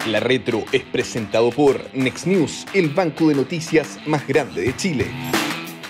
La Retro es presentado por Next News, el banco de noticias más grande de Chile.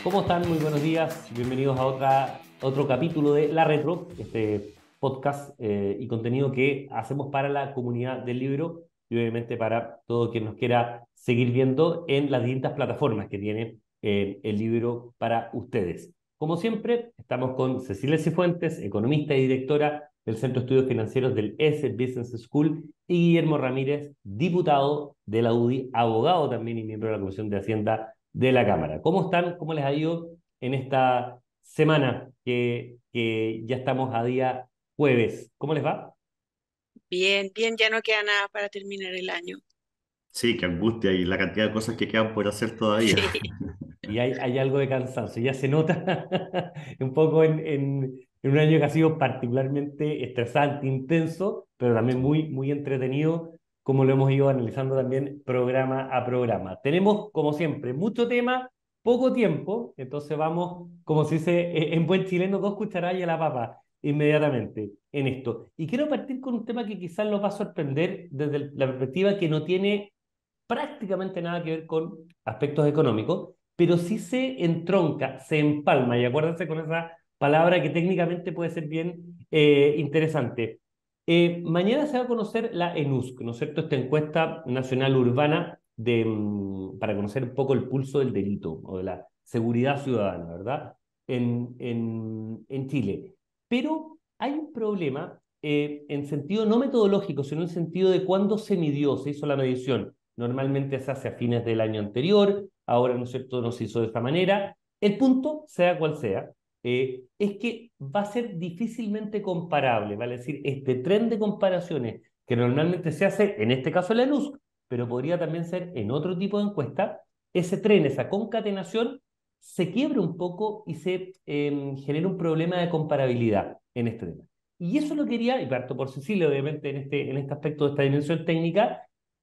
¿Cómo están? Muy buenos días. Bienvenidos a otro capítulo de La Retro, este podcast y contenido que hacemos para la comunidad del libro y obviamente para todo quien nos quiera seguir viendo en las distintas plataformas que tiene el libro para ustedes. Como siempre, estamos con Cecilia Cifuentes, economista y directora del Centro de Estudios Financieros del ESE Business School, y Guillermo Ramírez, diputado de la UDI, abogado también y miembro de la Comisión de Hacienda de la Cámara. ¿Cómo están? ¿Cómo les ha ido en esta semana que ya estamos a día jueves? ¿Cómo les va? Bien, bien, ya no queda nada para terminar el año. Sí, qué angustia y la cantidad de cosas que quedan por hacer todavía. Sí, Y hay algo de cansancio, ya se nota un poco en un año que ha sido particularmente estresante, intenso, pero también muy entretenido, como lo hemos ido analizando también programa a programa. Tenemos, como siempre, mucho tema, poco tiempo, entonces vamos, como se dice en buen chileno, dos cucharadas y a la papa inmediatamente en esto. Y quiero partir con un tema que quizás los va a sorprender desde la perspectiva que no tiene prácticamente nada que ver con aspectos económicos, pero sí se entronca, se empalma, y acuérdense con esa palabra que técnicamente puede ser bien interesante. Mañana se va a conocer la ENUSC, ¿no es cierto? Esta encuesta nacional urbana para conocer un poco el pulso del delito o de la seguridad ciudadana, ¿verdad? En Chile. Pero hay un problema en sentido no metodológico, sino en sentido de cuándo se midió, se hizo la medición. Normalmente se hace a fines del año anterior, ahora, ¿no es cierto?, no se hizo de esta manera. El punto, sea cual sea, es que va a ser difícilmente comparable, vale decir, este tren de comparaciones que normalmente se hace, en este caso en la ENUSC, pero podría también ser en otro tipo de encuesta, ese tren, esa concatenación, se quiebra un poco y se genera un problema de comparabilidad en este tema. Y eso lo quería, y parto por Cecilia, obviamente, en este aspecto de esta dimensión técnica,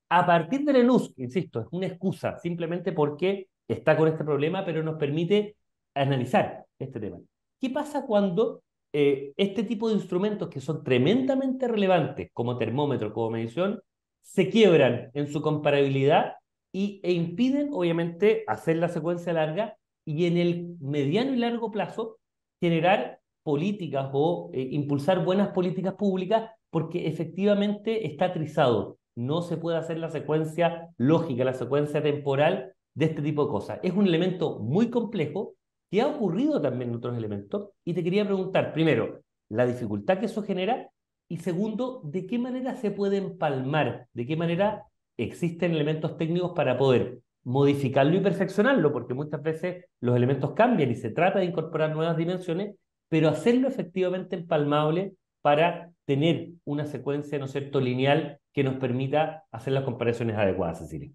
a partir de Lenus, insisto, es una excusa simplemente porque está con este problema, pero nos permite analizar este tema. ¿Qué pasa cuando este tipo de instrumentos que son tremendamente relevantes, como termómetro, como medición, se quiebran en su comparabilidad e impiden, obviamente, hacer la secuencia larga y en el mediano y largo plazo generar políticas o impulsar buenas políticas públicas porque efectivamente está trizado. No se puede hacer la secuencia lógica, la secuencia temporal de este tipo de cosas. Es un elemento muy complejo que ha ocurrido también en otros elementos y te quería preguntar, primero, la dificultad que eso genera y segundo, ¿de qué manera se puede empalmar? ¿De qué manera existen elementos técnicos para poder modificarlo y perfeccionarlo? Porque muchas veces los elementos cambian y se trata de incorporar nuevas dimensiones, pero hacerlo efectivamente empalmable para tener una secuencia, ¿no es cierto?, lineal que nos permita hacer las comparaciones adecuadas, Cecilia.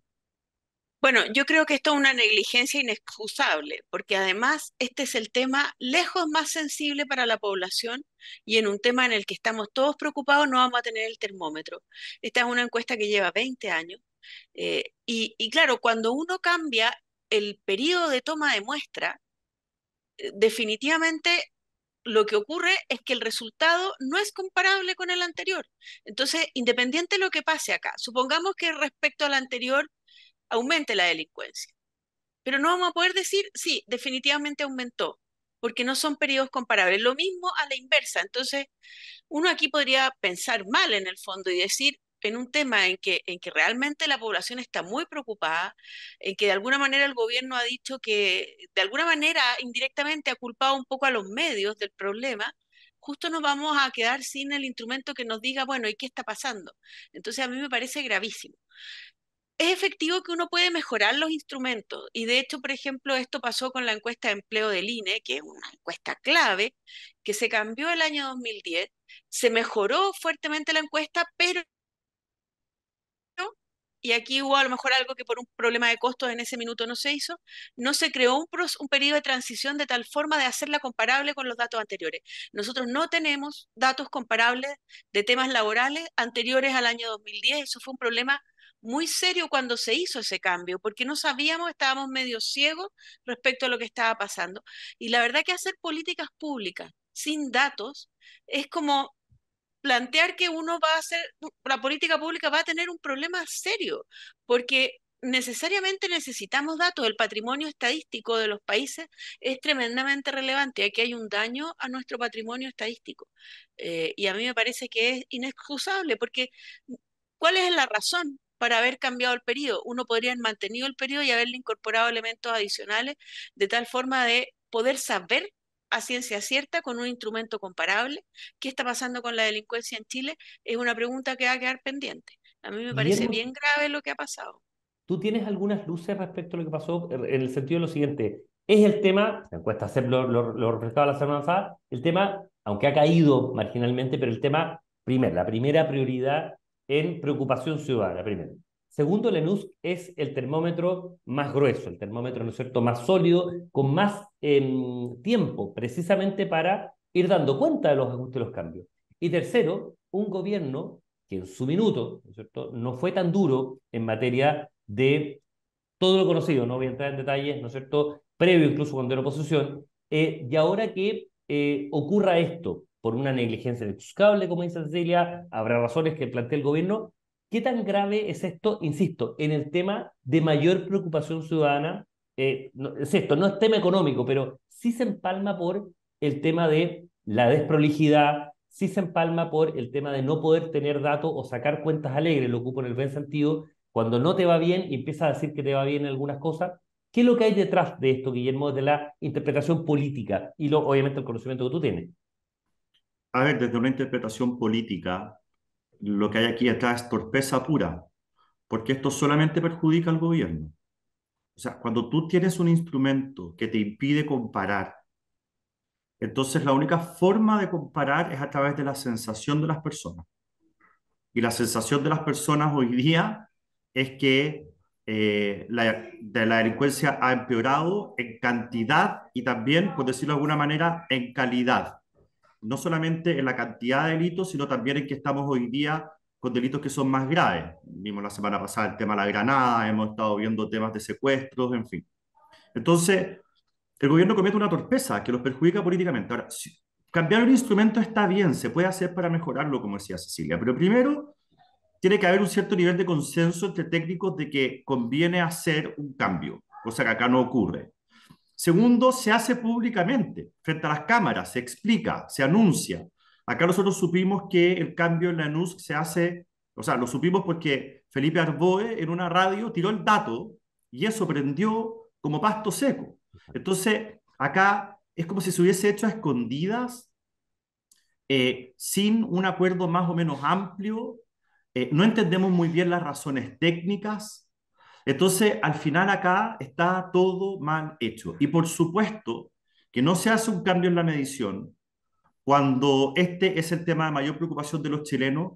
bueno, yo creo que esto es una negligencia inexcusable, porque además este es el tema lejos más sensible para la población y en un tema en el que estamos todos preocupados no vamos a tener el termómetro. Esta es una encuesta que lleva 20 años y claro, cuando uno cambia el periodo de toma de muestra, definitivamente lo que ocurre es que el resultado no es comparable con el anterior. Entonces, independiente de lo que pase acá, supongamos que respecto al anterior aumente la delincuencia, pero no vamos a poder decir, sí, definitivamente aumentó, porque no son periodos comparables. Lo mismo a la inversa. Entonces, uno aquí podría pensar mal en el fondo y decir, en un tema en que realmente la población está muy preocupada, en que de alguna manera el gobierno ha dicho que de alguna manera indirectamente ha culpado un poco a los medios del problema, justo nos vamos a quedar sin el instrumento que nos diga, bueno, ¿y qué está pasando? Entonces a mí me parece gravísimo. Es efectivo que uno puede mejorar los instrumentos y de hecho, por ejemplo, esto pasó con la encuesta de empleo del INE, que es una encuesta clave, que se cambió el año 2010, se mejoró fuertemente la encuesta, pero, y aquí hubo a lo mejor algo que por un problema de costos en ese minuto no se hizo, no se creó un periodo de transición de tal forma de hacerla comparable con los datos anteriores. Nosotros no tenemos datos comparables de temas laborales anteriores al año 2010, eso fue un problema muy serio cuando se hizo ese cambio, porque no sabíamos, estábamos medio ciegos respecto a lo que estaba pasando. Y la verdad que hacer políticas públicas sin datos es como plantear que uno va a hacer, la política pública va a tener un problema serio, porque necesariamente necesitamos datos. El patrimonio estadístico de los países es tremendamente relevante. Aquí hay un daño a nuestro patrimonio estadístico. Y a mí me parece que es inexcusable, porque ¿cuál es la razón para haber cambiado el periodo? Uno podría haber mantenido el periodo y haberle incorporado elementos adicionales de tal forma de poder saber a ciencia cierta, con un instrumento comparable, qué está pasando con la delincuencia en Chile. Es una pregunta que va a quedar pendiente. A mí me parece Guillermo, bien grave lo que ha pasado. ¿tú tienes algunas luces respecto a lo que pasó en el sentido de lo siguiente? Es el tema, la encuesta CEP lo reflejaba la semana pasada, el tema, aunque ha caído marginalmente, pero el tema, primero, la primera prioridad en preocupación ciudadana, primero. Segundo, el ENUSC es el termómetro más grueso, el termómetro, ¿no es cierto?, más sólido, con más tiempo, precisamente para ir dando cuenta de los ajustes y los cambios. Y tercero, un gobierno que en su minuto, ¿no es cierto?, no fue tan duro en materia de todo lo conocido, no voy a entrar en detalles, ¿no es cierto?, previo incluso cuando era oposición, y ahora que ocurra esto por una negligencia inexcusable, como dice Cecilia, habrá razones que plantea el gobierno. ¿Qué tan grave es esto? Insisto, en el tema de mayor preocupación ciudadana. No, es esto, no es tema económico, pero sí se empalma por el tema de la desprolijidad, sí se empalma por el tema de no poder tener datos o sacar cuentas alegres, lo ocupo en el buen sentido, cuando no te va bien y empiezas a decir que te va bien en algunas cosas. ¿Qué es lo que hay detrás de esto, Guillermo, de la interpretación política y obviamente el conocimiento que tú tienes? A ver, desde una interpretación política, lo que hay aquí atrás es torpeza pura, porque esto solamente perjudica al gobierno. O sea, cuando tú tienes un instrumento que te impide comparar, entonces la única forma de comparar es a través de la sensación de las personas. Y la sensación de las personas hoy día es que la delincuencia ha empeorado en cantidad y también, por decirlo de alguna manera, en calidad. No solamente en la cantidad de delitos, sino también en que estamos hoy día con delitos que son más graves. Vimos la semana pasada el tema de la granada, hemos estado viendo temas de secuestros, en fin. Entonces, el gobierno comete una torpeza que los perjudica políticamente. Ahora, cambiar un instrumento está bien, se puede hacer para mejorarlo, como decía Cecilia, pero primero tiene que haber un cierto nivel de consenso entre técnicos de que conviene hacer un cambio, cosa que acá no ocurre. Segundo, se hace públicamente, frente a las cámaras, se explica, se anuncia. Acá nosotros supimos que el cambio en la NUSC se hace, o sea, lo supimos porque Felipe Arboe en una radio tiró el dato y eso prendió como pasto seco. Entonces, acá es como si se hubiese hecho a escondidas, sin un acuerdo más o menos amplio. No entendemos muy bien las razones técnicas. Entonces, al final acá está todo mal hecho. Y por supuesto que no se hace un cambio en la medición cuando este es el tema de mayor preocupación de los chilenos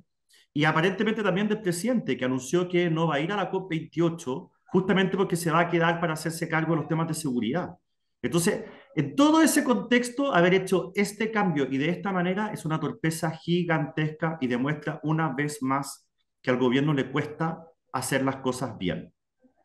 y aparentemente también del presidente, que anunció que no va a ir a la COP28 justamente porque se va a quedar para hacerse cargo de los temas de seguridad. Entonces, en todo ese contexto, haber hecho este cambio y de esta manera es una torpeza gigantesca y demuestra una vez más que al gobierno le cuesta hacer las cosas bien.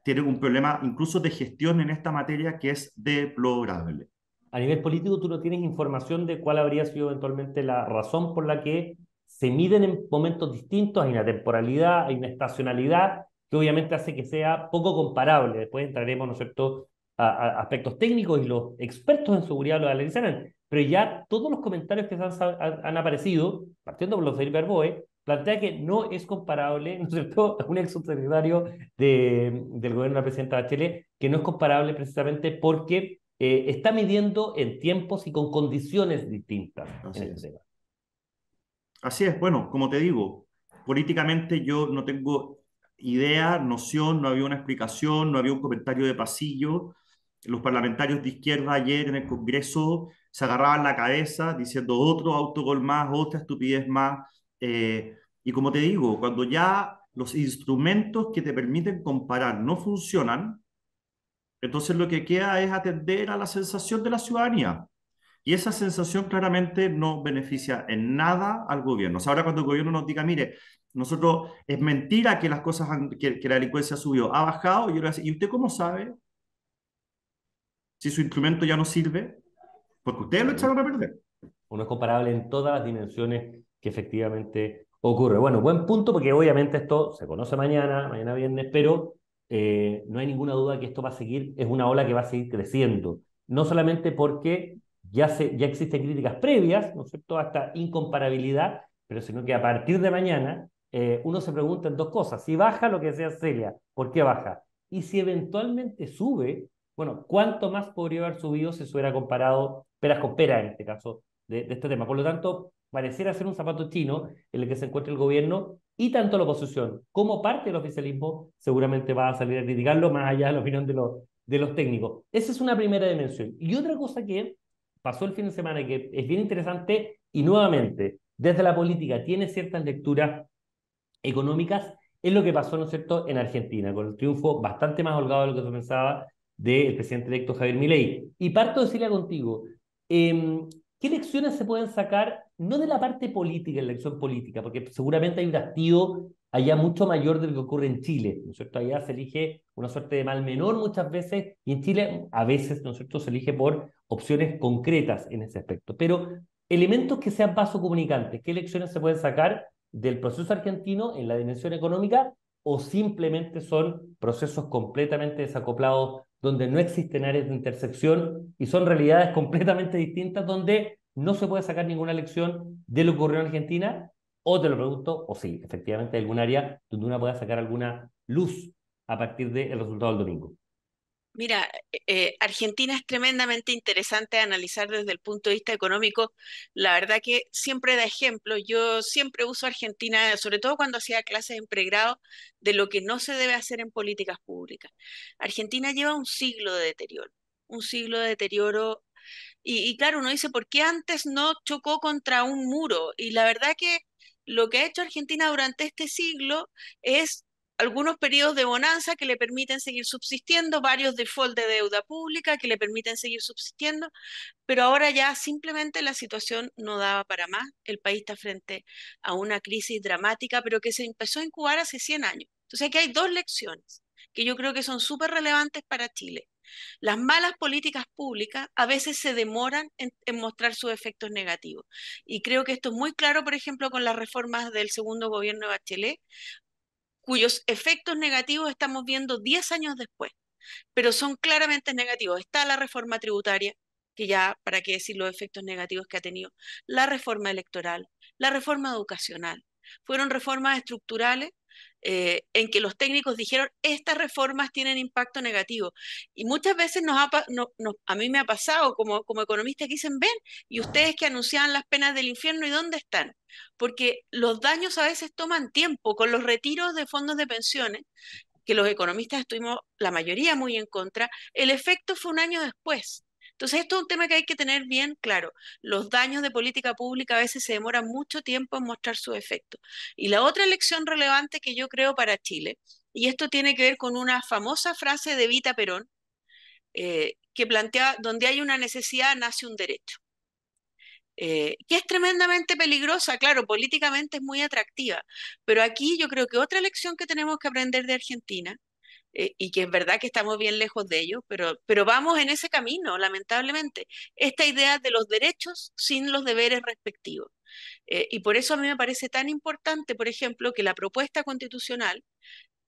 Tiene un problema incluso de gestión en esta materia que es deplorable. A nivel político, ¿tú no tienes información de cuál habría sido eventualmente la razón por la que se miden en momentos distintos? Hay una temporalidad, hay una estacionalidad que obviamente hace que sea poco comparable. Después entraremos, ¿no es cierto?, a aspectos técnicos y los expertos en seguridad lo analizarán. Pero ya todos los comentarios que han aparecido, partiendo por los de Felipe Arboe, plantea que no es comparable, ¿no es cierto?, a un ex subsecretario del gobierno de la presidenta Bachelet, que no es comparable precisamente porque está midiendo en tiempos y con condiciones distintas en Así este es. tema. Así es, bueno, como te digo, políticamente yo no tengo idea, noción, no había una explicación, no había un comentario de pasillo. Los parlamentarios de izquierda ayer en el Congreso se agarraban la cabeza diciendo otro autogol más, otra estupidez más. Y como te digo, cuando ya los instrumentos que te permiten comparar no funcionan, entonces lo que queda es atender a la sensación de la ciudadanía. Y esa sensación claramente no beneficia en nada al gobierno. O sea, ahora cuando el gobierno nos diga, mire, nosotros es mentira que las cosas que la delincuencia subió, ha bajado, y yo le voy a decir, ¿y usted cómo sabe si su instrumento ya no sirve? Porque ustedes lo echaron a perder. Uno es comparable en todas las dimensiones que efectivamente ocurre. Bueno, buen punto, porque obviamente esto se conoce mañana viernes, pero no hay ninguna duda que esto va a seguir, es una ola que va a seguir creciendo, no solamente porque ya existen críticas previas, ¿no es cierto?, a esta incomparabilidad, pero sino que a partir de mañana uno se pregunta en dos cosas: si baja, lo que decía Celia, ¿por qué baja? Y si eventualmente sube, bueno, ¿cuánto más podría haber subido si se hubiera comparado peras con peras en este caso de este tema? Por lo tanto, pareciera ser un zapato chino en el que se encuentra el gobierno, y tanto la oposición como parte del oficialismo seguramente va a salir a criticarlo, más allá de la opinión de los técnicos. Esa es una primera dimensión. Y otra cosa que pasó el fin de semana y que es bien interesante, y nuevamente, desde la política tiene ciertas lecturas económicas, es lo que pasó, ¿no es cierto?, en Argentina, con el triunfo bastante más holgado de lo que se pensaba del presidente electo Javier Milei. Y parto de decirle contigo, ¿qué lecciones se pueden sacar, no de la parte política, en la elección política, porque seguramente hay un hastío allá mucho mayor de lo que ocurre en Chile, ¿no es cierto? Allá se elige una suerte de mal menor muchas veces, y en Chile a veces, ¿no es cierto?, se elige por opciones concretas en ese aspecto. Pero elementos que sean vasocomunicantes, ¿qué lecciones se pueden sacar del proceso argentino en la dimensión económica, o simplemente son procesos completamente desacoplados donde no existen áreas de intersección y son realidades completamente distintas donde no se puede sacar ninguna lección de lo que ocurrió en Argentina? O te lo pregunto, o sí, efectivamente hay algún área donde uno pueda sacar alguna luz a partir del resultado del domingo. Mira, Argentina es tremendamente interesante de analizar desde el punto de vista económico. La verdad que siempre da ejemplo. Yo siempre uso Argentina, sobre todo cuando hacía clases en pregrado, de lo que no se debe hacer en políticas públicas. Argentina lleva un siglo de deterioro. Y claro, uno dice, ¿por qué antes no chocó contra un muro? Y la verdad que lo que ha hecho Argentina durante este siglo es algunos periodos de bonanza que le permiten seguir subsistiendo, varios default de deuda pública que le permiten seguir subsistiendo, pero ahora ya simplemente la situación no daba para más. El país está frente a una crisis dramática, pero que se empezó a incubar hace 100 años. Entonces aquí hay dos lecciones que yo creo que son súper relevantes para Chile. Las malas políticas públicas a veces se demoran en mostrar sus efectos negativos. Y creo que esto es muy claro, por ejemplo, con las reformas del segundo gobierno de Bachelet, cuyos efectos negativos estamos viendo 10 años después, pero son claramente negativos. Está la reforma tributaria, que ya, para qué decir los efectos negativos que ha tenido, la reforma electoral, la reforma educacional. Fueron reformas estructurales en que los técnicos dijeron, estas reformas tienen impacto negativo. Y muchas veces a mí me ha pasado como economista que dicen, ven, y ustedes que anunciaban las penas del infierno, ¿y dónde están? Porque los daños a veces toman tiempo. Con los retiros de fondos de pensiones, que los economistas estuvimos la mayoría muy en contra, el efecto fue un año después. Entonces, esto es un tema que hay que tener bien claro. Los daños de política pública a veces se demoran mucho tiempo en mostrar su efecto. Y la otra lección relevante que yo creo para Chile, y esto tiene que ver con una famosa frase de Evita Perón, que plantea, donde hay una necesidad, nace un derecho. Que es tremendamente peligrosa, claro, políticamente es muy atractiva, pero aquí yo creo que otra lección que tenemos que aprender de Argentina, y que es verdad que estamos bien lejos de ello, pero vamos en ese camino, lamentablemente, esta idea de los derechos sin los deberes respectivos. Y por eso a mí me parece tan importante, por ejemplo, que la propuesta constitucional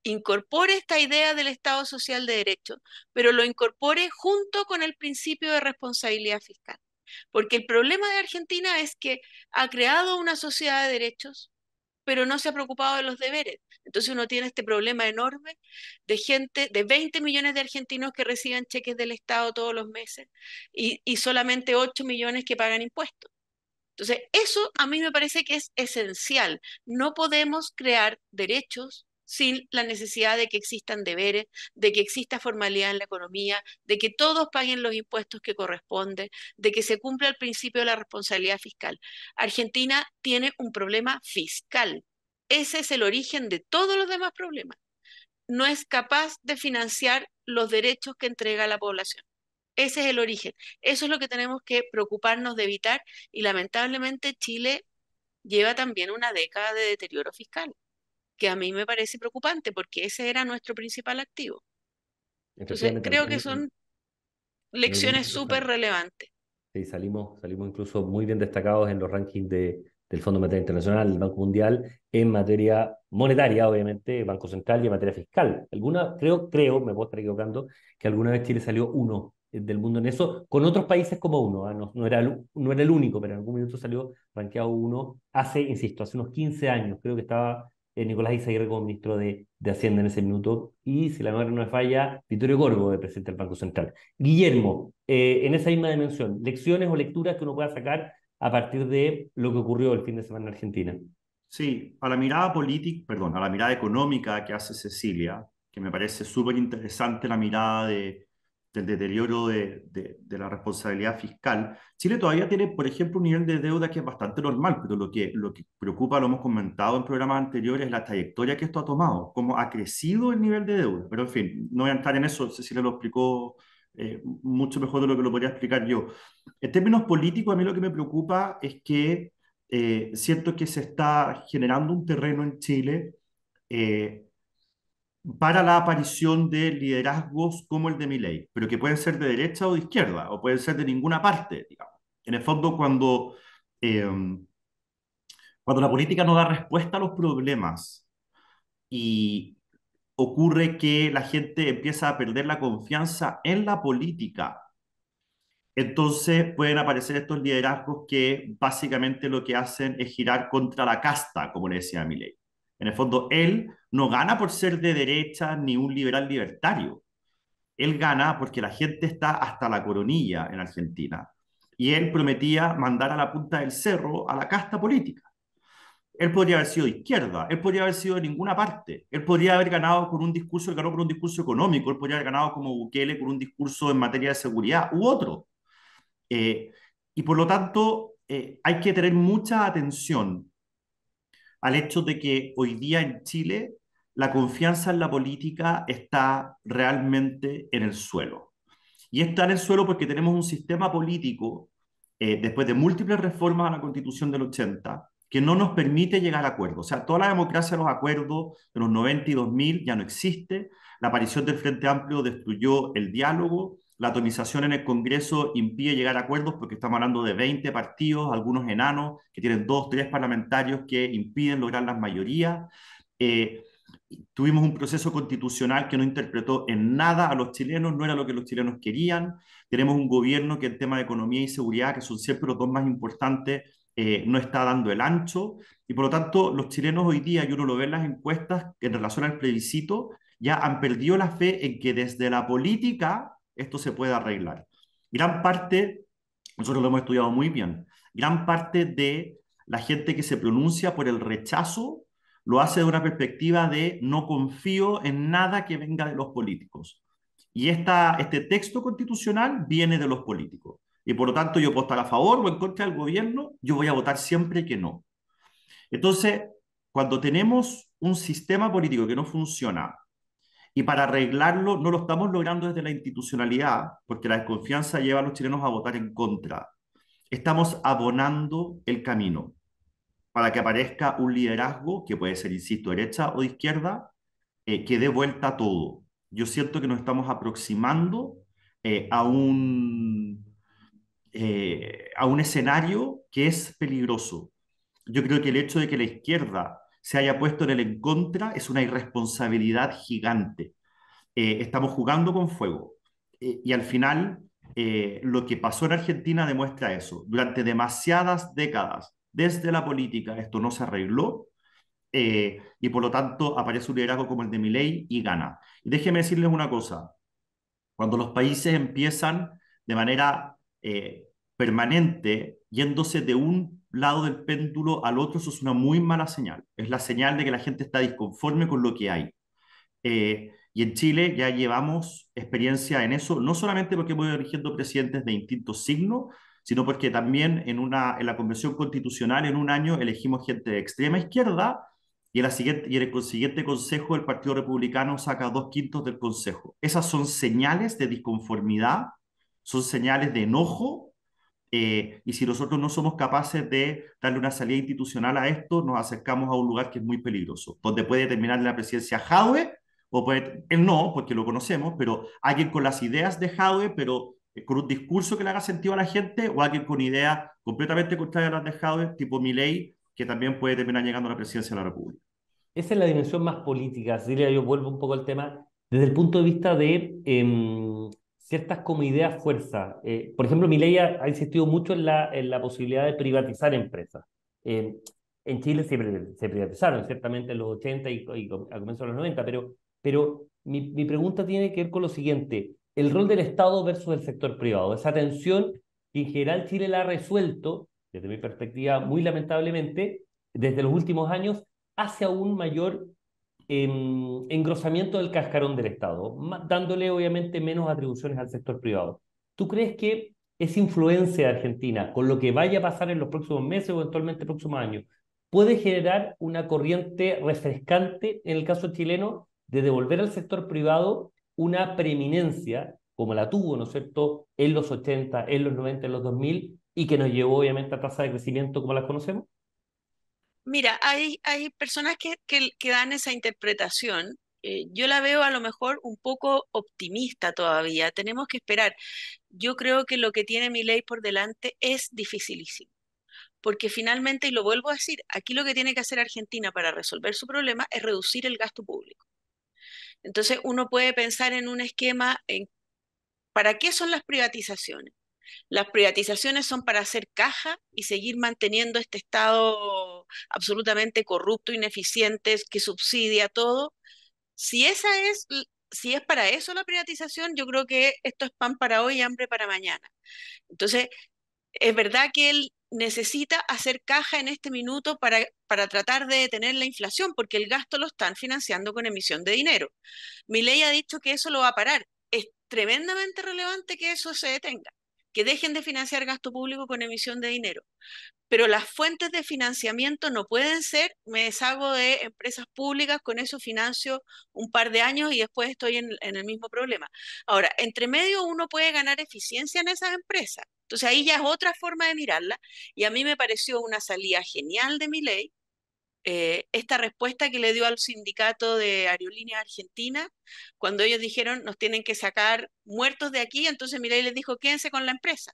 incorpore esta idea del Estado social de derecho, pero lo incorpore junto con el principio de responsabilidad fiscal. Porque el problema de Argentina es que ha creado una sociedad de derechos, pero no se ha preocupado de los deberes. Entonces uno tiene este problema enorme de gente, de 20 millones de argentinos que reciben cheques del Estado todos los meses y solamente 8 millones que pagan impuestos. Entonces, eso a mí me parece que es esencial. No podemos crear derechos sin la necesidad de que existan deberes, de que exista formalidad en la economía, de que todos paguen los impuestos que corresponden, de que se cumpla el principio de la responsabilidad fiscal. Argentina tiene un problema fiscal. Ese es el origen de todos los demás problemas. No es capaz de financiar los derechos que entrega a la población. Ese es el origen. Eso es lo que tenemos que preocuparnos de evitar, y lamentablemente Chile lleva también una década de deterioro fiscal, que a mí me parece preocupante porque ese era nuestro principal activo. Entonces, Efectivamente, creo que son en algunos lecciones números súper relevantes. sí, salimos incluso muy bien destacados en los rankings del Fondo Monetario Internacional, del Banco Mundial, en materia monetaria, obviamente, Banco Central, y en materia fiscal. Creo, me puedo estar equivocando, que alguna vez Chile salió uno del mundo en eso, con otros países como uno, ¿ah? No, no era el único, pero en algún minuto salió rankeado uno hace, insisto, hace unos 15 años. Creo que estaba Nicolás Izaguirre como ministro de Hacienda en ese minuto, y si la memoria no me falla, Vittorio Gorgo, de presidente del Banco Central. Guillermo, en esa misma dimensión, lecciones o lecturas que uno pueda sacar a partir de lo que ocurrió el fin de semana en Argentina. Sí, a la mirada política, perdón, a la mirada económica que hace Cecilia, que me parece súper interesante la mirada del deterioro de la responsabilidad fiscal. Chile todavía tiene, por ejemplo, un nivel de deuda que es bastante normal, pero lo que preocupa, lo hemos comentado en programas anteriores, es la trayectoria que esto ha tomado, cómo ha crecido el nivel de deuda. Pero en fin, no voy a entrar en eso, Cecilia lo explicó mucho mejor de lo que lo podría explicar yo. En términos políticos, a mí lo que me preocupa es que siento que se está generando un terreno en Chile eh, para la aparición de liderazgos como el de Milei, pero que pueden ser de derecha o de izquierda, o pueden ser de ninguna parte, digamos. En el fondo, eh, cuando la política no da respuesta a los problemas y ocurre que la gente empieza a perder la confianza en la política, entonces pueden aparecer estos liderazgos que básicamente lo que hacen es girar contra la casta, como le decía Milei. En el fondo, él no gana por ser de derecha ni un liberal libertario. Él gana porque la gente está hasta la coronilla en Argentina. Y él prometía mandar a la punta del cerro a la casta política. Él podría haber sido de izquierda, él podría haber sido de ninguna parte, él podría haber ganado con un discurso, él ganó con un discurso económico, él podría haber ganado como Bukele con un discurso en materia de seguridad u otro. Eh, y por lo tanto, hay que tener mucha atención al hecho de que hoy día en Chile la confianza en la política está realmente en el suelo. Y está en el suelo porque tenemos un sistema político, después de múltiples reformas a la Constitución del 80, que no nos permite llegar a acuerdos. O sea, toda la democracia de los acuerdos de los 90 y 2000 ya no existe. La aparición del Frente Amplio destruyó el diálogo. La atomización en el Congreso impide llegar a acuerdos porque estamos hablando de 20 partidos, algunos enanos, que tienen 2, 3 parlamentarios que impiden lograr las mayorías. Eh, Tuvimos un proceso constitucional que no interpretó en nada a los chilenos, no era lo que los chilenos querían. Tenemos un gobierno que en temas de economía y seguridad, que son siempre los dos más importantes, no está dando el ancho. Y por lo tanto, los chilenos hoy día, y uno lo ve en las encuestas en relación al plebiscito, ya han perdido la fe en que desde la política esto se puede arreglar. Gran parte, nosotros lo hemos estudiado muy bien, gran parte de la gente que se pronuncia por el rechazo lo hace de una perspectiva de no confío en nada que venga de los políticos. Y este texto constitucional viene de los políticos. Y por lo tanto yo puedo estar a favor o en contra del gobierno, yo voy a votar siempre que no. Entonces, cuando tenemos un sistema político que no funciona y para arreglarlo no lo estamos logrando desde la institucionalidad, porque la desconfianza lleva a los chilenos a votar en contra, estamos abonando el camino para que aparezca un liderazgo que puede ser, insisto, derecha o de izquierda, que dé vuelta a todo. Yo siento que nos estamos aproximando eh, a un, a un escenario que es peligroso. Yo creo que el hecho de que la izquierda se haya puesto en el en contra es una irresponsabilidad gigante. Estamos jugando con fuego. Y al final, lo que pasó en Argentina demuestra eso. Durante demasiadas décadas, desde la política, esto no se arregló, y por lo tanto aparece un liderazgo como el de Milei y gana. Y déjeme decirles una cosa, cuando los países empiezan de manera permanente, yéndose de un lado del péndulo al otro, eso es una muy mala señal. Es la señal de que la gente está disconforme con lo que hay. Y en Chile ya llevamos experiencia en eso, no solamente porque hemos ido eligiendo presidentes de distintos signos, sino porque también en la Convención Constitucional en un año elegimos gente de extrema izquierda y en el consiguiente Consejo el Partido Republicano saca 2/5 del Consejo. Esas son señales de disconformidad, son señales de enojo, y si nosotros no somos capaces de darle una salida institucional a esto, nos acercamos a un lugar que es muy peligroso, donde puede terminar la presidencia Jadwe, o puede, él no, porque lo conocemos, pero alguien con las ideas de Jadwe, pero con un discurso que le haga sentido a la gente, o alguien con ideas completamente contrarias a las de Jadwe, tipo Milei, que también puede terminar llegando a la presidencia de la República. Esa es la dimensión más política. Cecilia, yo vuelvo un poco al tema desde el punto de vista de ciertas como ideas fuerza. Por ejemplo, Milei ha insistido mucho en la posibilidad de privatizar empresas. Eh, en Chile se privatizaron, ciertamente en los 80 y a comienzos de los 90, pero mi pregunta tiene que ver con lo siguiente, el rol del Estado versus el sector privado, esa tensión que en general Chile la ha resuelto, desde mi perspectiva, muy lamentablemente, desde los últimos años, hacia un mayor engrosamiento del cascarón del Estado, dándole obviamente menos atribuciones al sector privado. ¿Tú crees que esa influencia de Argentina, con lo que vaya a pasar en los próximos meses o eventualmente próximos años, puede generar una corriente refrescante en el caso chileno de devolver al sector privado una preeminencia como la tuvo, ¿no es cierto?, en los 80, en los 90, en los 2000 y que nos llevó obviamente a tasas de crecimiento como las conocemos? Mira, hay personas que dan esa interpretación. Yo la veo a lo mejor un poco optimista todavía. Tenemos que esperar. Yo creo que lo que tiene mi ley por delante es dificilísimo. Porque finalmente, y lo vuelvo a decir, aquí lo que tiene que hacer Argentina para resolver su problema es reducir el gasto público. Entonces, uno puede pensar en un esquema en ¿para qué son las privatizaciones? Las privatizaciones son para hacer caja y seguir manteniendo este Estado absolutamente corrupto, ineficiente, que subsidia todo. Si esa es, si es para eso la privatización, yo creo que esto es pan para hoy y hambre para mañana. Entonces, es verdad que él necesita hacer caja en este minuto para tratar de detener la inflación, porque el gasto lo están financiando con emisión de dinero. Milei ha dicho que eso lo va a parar. Es tremendamente relevante que eso se detenga, que dejen de financiar gasto público con emisión de dinero. Pero las fuentes de financiamiento no pueden ser, me deshago de empresas públicas, con eso financio un par de años y después estoy en el mismo problema. Ahora, entre medio uno puede ganar eficiencia en esas empresas. Entonces ahí ya es otra forma de mirarla y a mí me pareció una salida genial de Milei esta respuesta que le dio al sindicato de Aerolíneas Argentinas, cuando ellos dijeron nos tienen que sacar muertos de aquí, entonces Milei les dijo quédense con la empresa.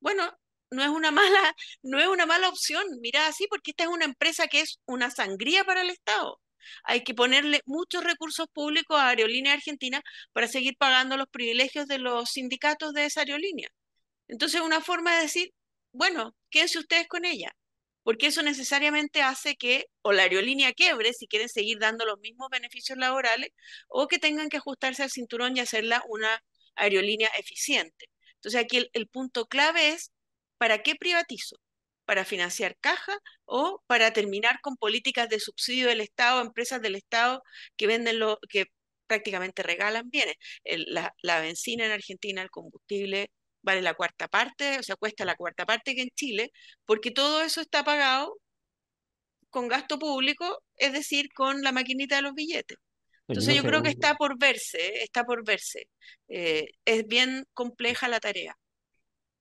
Bueno, no es una mala, no es una mala opción, mira así, porque esta es una empresa que es una sangría para el Estado. Hay que ponerle muchos recursos públicos a Aerolíneas Argentinas para seguir pagando los privilegios de los sindicatos de esa aerolínea. Entonces, una forma de decir, bueno, quédense ustedes con ella, porque eso necesariamente hace que o la aerolínea quiebre si quieren seguir dando los mismos beneficios laborales o que tengan que ajustarse al cinturón y hacerla una aerolínea eficiente. Entonces, aquí el punto clave es, ¿para qué privatizo? ¿Para financiar caja o para terminar con políticas de subsidio del Estado, empresas del Estado que venden lo que prácticamente regalan bienes? La benzina en Argentina, el combustible vale la cuarta parte, o sea, cuesta la cuarta parte que en Chile, porque todo eso está pagado con gasto público, es decir, con la maquinita de los billetes. Oye, Entonces no yo sé, creo que está por verse, está por verse. Es bien compleja la tarea.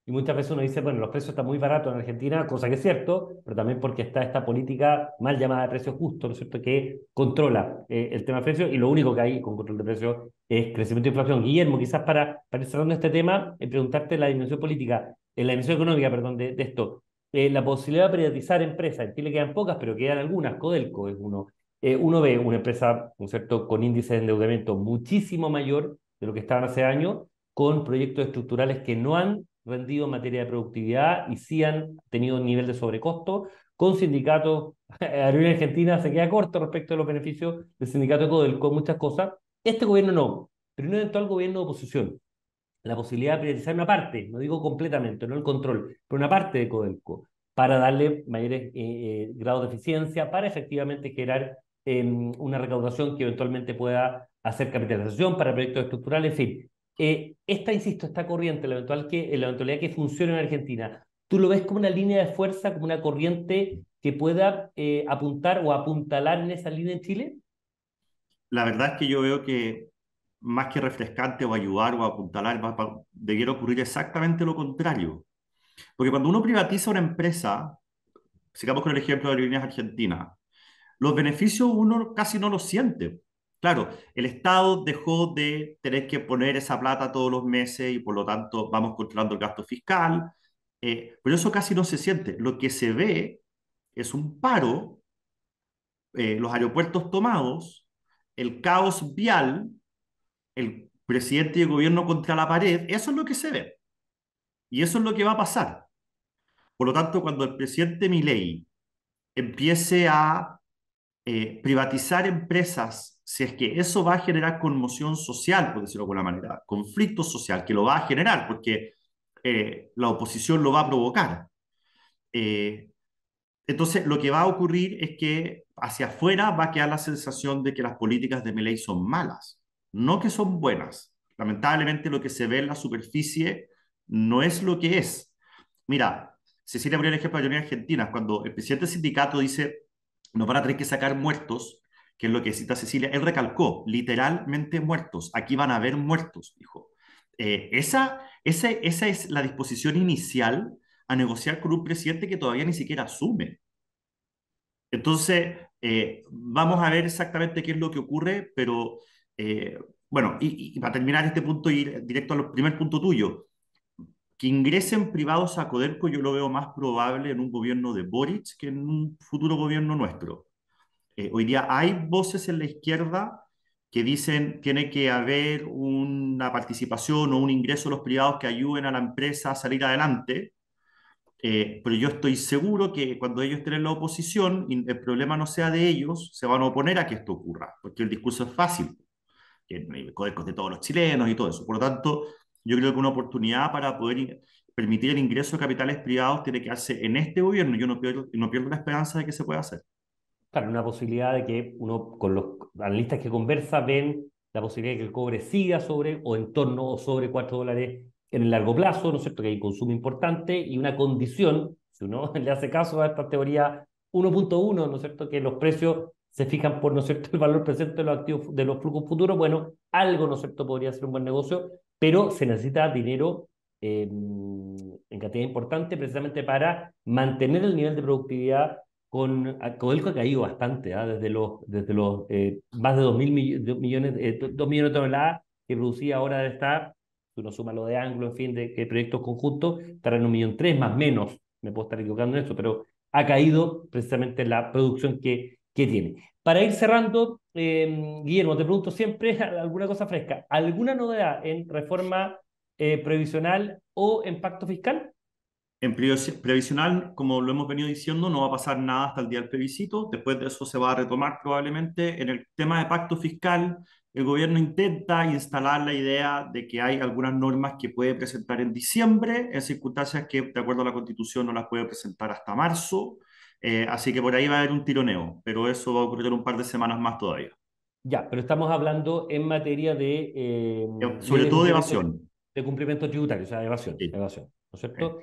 y muchas veces uno dice, bueno, los precios están muy baratos en Argentina, cosa que es cierto, pero también porque está esta política mal llamada de precios justos, ¿no es cierto?, que controla el tema de precios y lo único que hay con control de precios es crecimiento de inflación. Guillermo, quizás para ir cerrando este tema, preguntarte la dimensión política, la dimensión económica, perdón, de esto. La posibilidad de privatizar empresas, en Chile quedan pocas, pero quedan algunas, Codelco es uno. Uno ve una empresa, ¿no es cierto?, con índice de endeudamiento muchísimo mayor de lo que estaban hace años, con proyectos estructurales que no han rendido en materia de productividad y sí han tenido un nivel de sobrecosto, con sindicatos, Aerolínea Argentina se queda corto respecto a los beneficios del sindicato de Codelco, muchas cosas. Este gobierno no, pero un eventual gobierno de oposición, la posibilidad de privatizar una parte, no digo completamente, no el control, pero una parte de Codelco, para darle mayores grados de eficiencia, para efectivamente generar una recaudación que eventualmente pueda hacer capitalización para proyectos estructurales, en fin. Insisto, esta corriente, la eventualidad que funcione en Argentina, ¿tú lo ves como una línea de fuerza, como una corriente que pueda apuntar o apuntalar en esa línea en Chile? La verdad es que yo veo que más que refrescante o ayudar o apuntalar, debiera ocurrir exactamente lo contrario. Porque cuando uno privatiza una empresa, sigamos con el ejemplo de Aerolíneas Argentinas, los beneficios uno casi no los siente. Claro, el Estado dejó de tener que poner esa plata todos los meses y por lo tanto vamos controlando el gasto fiscal, pero eso casi no se siente. Lo que se ve Es un paro, los aeropuertos tomados, el caos vial, el presidente y el gobierno contra la pared. Eso es lo que se ve. Y eso es lo que va a pasar. Por lo tanto, cuando el presidente Milei empiece a privatizar empresas, si es que eso va a generar conmoción social, por decirlo de alguna manera, conflicto social, que lo va a generar, porque la oposición lo va a provocar. Eh, entonces, lo que va a ocurrir es que hacia afuera va a quedar la sensación de que las políticas de Milei son malas, no que son buenas. Lamentablemente, lo que se ve en la superficie no es lo que es. Mira, Cecilia ponía el ejemplo de la Unión Argentina, cuando el presidente del sindicato dice nos van a tener que sacar muertos, que es lo que cita Cecilia, él recalcó, literalmente muertos, aquí van a haber muertos, dijo. Esa es la disposición inicial a negociar con un presidente que todavía ni siquiera asume. Entonces, vamos a ver exactamente qué es lo que ocurre, pero eh, bueno, y para terminar este punto y ir directo al primer punto tuyo, que ingresen privados a Codelco yo lo veo más probable en un gobierno de Boric que en un futuro gobierno nuestro. Hoy día hay voces en la izquierda que dicen tiene que haber una participación o un ingreso de los privados que ayuden a la empresa a salir adelante, pero yo estoy seguro que cuando ellos estén en la oposición y el problema no sea de ellos, se van a oponer a que esto ocurra, porque el discurso es fácil, que el Codelco es de todos los chilenos y todo eso. Por lo tanto, yo creo que una oportunidad para poder permitir el ingreso de capitales privados tiene que hacerse en este gobierno. Yo no pierdo la esperanza de que se pueda hacer. Claro, una posibilidad de que uno, con los analistas que conversa, ven la posibilidad de que el cobre siga sobre o en torno o sobre $4 en el largo plazo, ¿no es cierto? Que hay consumo importante y una condición, si uno le hace caso a esta teoría 1.1, ¿no es cierto? Que los precios se fijan por, ¿no es cierto?, el valor presente de los activos, de los flujos futuros. Bueno, algo, ¿no es cierto?, podría ser un buen negocio, pero se necesita dinero en cantidad importante precisamente para mantener el nivel de productividad con Codelco ha caído bastante, ¿ah? Desde los más de 2.000 millones, 2 millones de toneladas que producía ahora de estar, si uno suma lo de Anglo, en fin, de que proyectos conjuntos, estará en 1.300.000 más menos, me puedo estar equivocando en esto, pero ha caído precisamente la producción que tiene. Para ir cerrando, Guillermo, te pregunto siempre alguna cosa fresca, ¿alguna novedad en reforma previsional o en pacto fiscal? En previsional, como lo hemos venido diciendo, no va a pasar nada hasta el día del plebiscito. Después de eso se va a retomar probablemente. En el tema de pacto fiscal, el gobierno intenta instalar la idea de que hay algunas normas que puede presentar en diciembre, en circunstancias que, de acuerdo a la Constitución, no las puede presentar hasta marzo. Así que por ahí va a haber un tironeo, pero eso va a ocurrir en un par de semanas más todavía. Ya, pero estamos hablando en materia de ley Sobre todo de evasión. de cumplimiento tributario, o sea, Sí, evasión, ¿no es sí. cierto?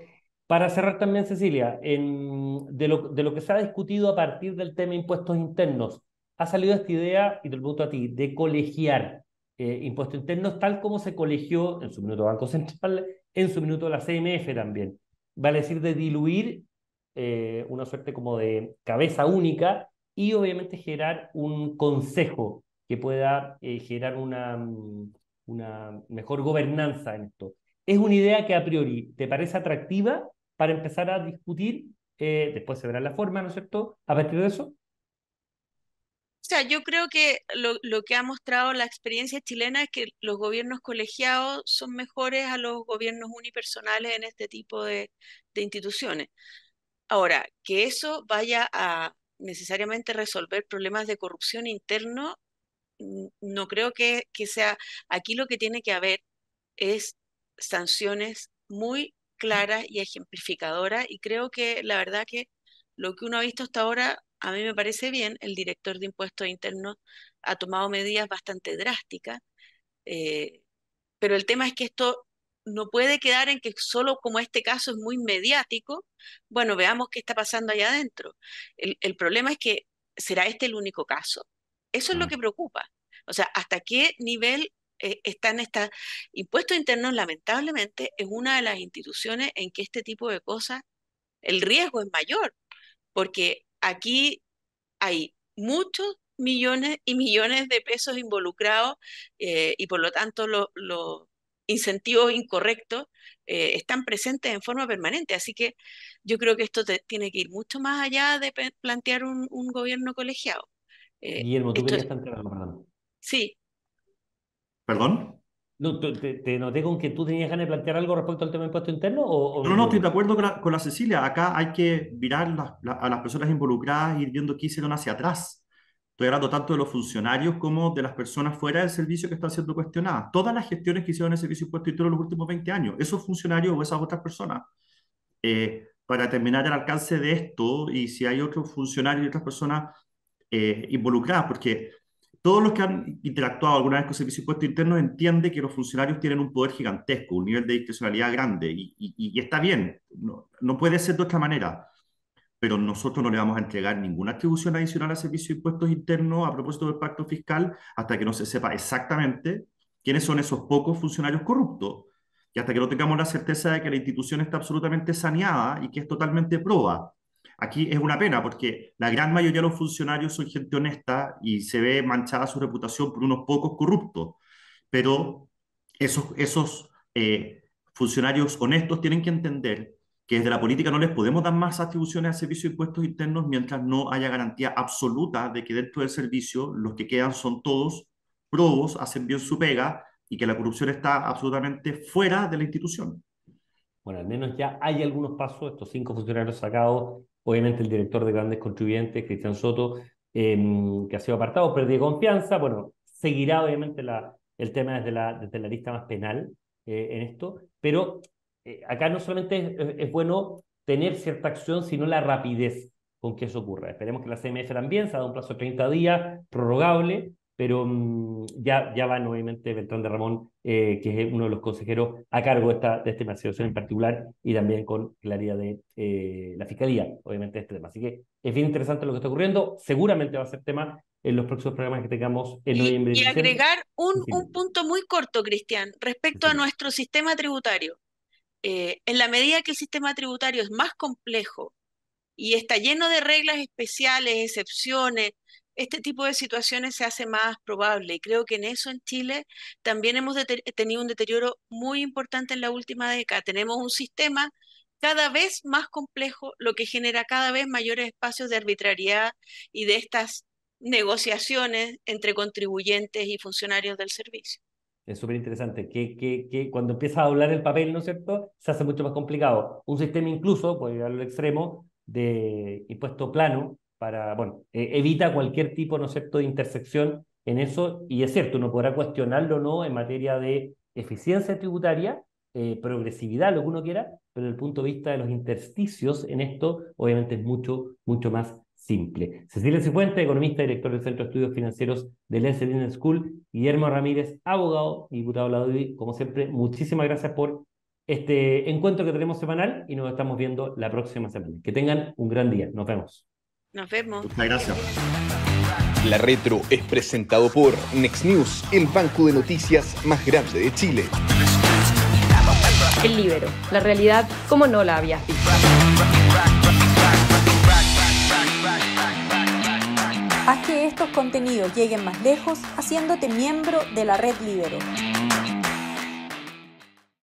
Para cerrar también, Cecilia, de lo que se ha discutido a partir del tema impuestos internos, ha salido esta idea, y te lo pregunto a ti, de colegiar impuestos internos tal como se colegió en su minuto Banco Central, en su minuto la CMF también. Vale decir, de diluir una suerte como de cabeza única y obviamente generar un consejo que pueda generar una mejor gobernanza en esto. Es una idea que a priori te parece atractiva para empezar a discutir, después se verá la forma, ¿no es cierto? A partir de eso. O sea, yo creo que lo que ha mostrado la experiencia chilena es que los gobiernos colegiados son mejores a los gobiernos unipersonales en este tipo de instituciones. Ahora, que eso vaya a necesariamente resolver problemas de corrupción interno, no creo que sea. Aquí lo que tiene que haber es sanciones muy claras y ejemplificadoras, y creo que la verdad que lo que uno ha visto hasta ahora, a mí me parece bien. El director de impuestos internos ha tomado medidas bastante drásticas, eh, pero el tema es que esto no puede quedar en que solo como este caso es muy mediático, bueno, veamos qué está pasando allá adentro. El problema es que será este el único caso. Eso es lo Ah. que preocupa. O sea, hasta qué nivel están estos impuestos internos. Lamentablemente es una de las instituciones en que este tipo de cosas, el riesgo es mayor, porque aquí hay muchos millones y millones de pesos involucrados, y por lo tanto incentivos incorrectos están presentes en forma permanente. Así que yo creo que esto tiene que ir mucho más allá de plantear un gobierno colegiado. Guillermo, tú Esto querías plantear algo, perdón. sí, ¿Perdón? No, te noté con que tú tenías ganas de plantear algo respecto al tema de impuesto interno o me No, estoy de equivoqué. acuerdo con la Cecilia. Acá hay que mirar a las personas involucradas y ir viendo qué hicieron hacia atrás. Estoy hablando tanto de los funcionarios como de las personas fuera del servicio que están siendo cuestionadas. Todas las gestiones que hicieron en el servicio de impuesto interno en los últimos 20 años, esos funcionarios o esas otras personas, para determinar el alcance de esto y si hay otros funcionarios y otras personas involucradas, porque todos los que han interactuado alguna vez con el servicio de impuesto interno entienden que los funcionarios tienen un poder gigantesco, un nivel de discrecionalidad grande, y está bien, no puede ser de otra manera, pero nosotros no le vamos a entregar ninguna atribución adicional al servicio de impuestos internos a propósito del pacto fiscal hasta que no se sepa exactamente quiénes son esos pocos funcionarios corruptos y hasta que no tengamos la certeza de que la institución está absolutamente saneada y que es totalmente proba. Aquí es una pena porque la gran mayoría de los funcionarios son gente honesta y se ve manchada su reputación por unos pocos corruptos, pero esos funcionarios honestos tienen que entender que desde la política no les podemos dar más atribuciones al servicio de impuestos internos mientras no haya garantía absoluta de que dentro del servicio los que quedan son todos probos, hacen bien su pega y que la corrupción está absolutamente fuera de la institución. Bueno, al menos ya hay algunos pasos, estos 5 funcionarios sacados, obviamente el director de Grandes Contribuyentes, Cristian Soto, que ha sido apartado, pérdida de confianza, bueno, seguirá obviamente el tema desde la lista más penal en esto, pero acá no solamente es bueno tener cierta acción, sino la rapidez con que eso ocurra. Esperemos que la CMF también se ha dado un plazo de 30 días, prorrogable, pero ya van obviamente Beltrán de Ramón, que es uno de los consejeros a cargo de esta investigación en particular, y también con claridad de la Fiscalía, obviamente, de este tema. Así que es bien interesante lo que está ocurriendo, seguramente va a ser tema en los próximos programas que tengamos en noviembre y y diciembre. agregar un Sí, punto muy corto, Cristian, respecto a sí. nuestro sistema tributario. En la medida que el sistema tributario es más complejo y está lleno de reglas especiales, excepciones, este tipo de situaciones se hace más probable. Y creo que en eso en Chile también hemos tenido un deterioro muy importante en la última década. Tenemos un sistema cada vez más complejo, lo que genera cada vez mayores espacios de arbitrariedad y de estas negociaciones entre contribuyentes y funcionarios del servicio. Es súper interesante, que cuando empieza a doblar el papel, ¿no es cierto?, se hace mucho más complicado. Un sistema incluso, puede llegar al extremo, de impuesto plano, bueno, evita cualquier tipo, ¿no es cierto?, de intersección en eso, y es cierto, uno podrá cuestionarlo o no en materia de eficiencia tributaria, progresividad, lo que uno quiera, pero desde el punto de vista de los intersticios en esto, obviamente es mucho, mucho más simple. Cecilia Cifuentes, economista, director del Centro de Estudios Financieros del ENSE Business School, Guillermo Ramírez, abogado y diputado de la UDI, como siempre, muchísimas gracias por este encuentro que tenemos semanal y nos estamos viendo la próxima semana. Que tengan un gran día. Nos vemos. Nos vemos. Muchas gracias. La Retro es presentado por Next News, el banco de noticias más grande de Chile. El Líbero, la realidad como no la habías visto. Haz que estos contenidos lleguen más lejos haciéndote miembro de la Red Líbero.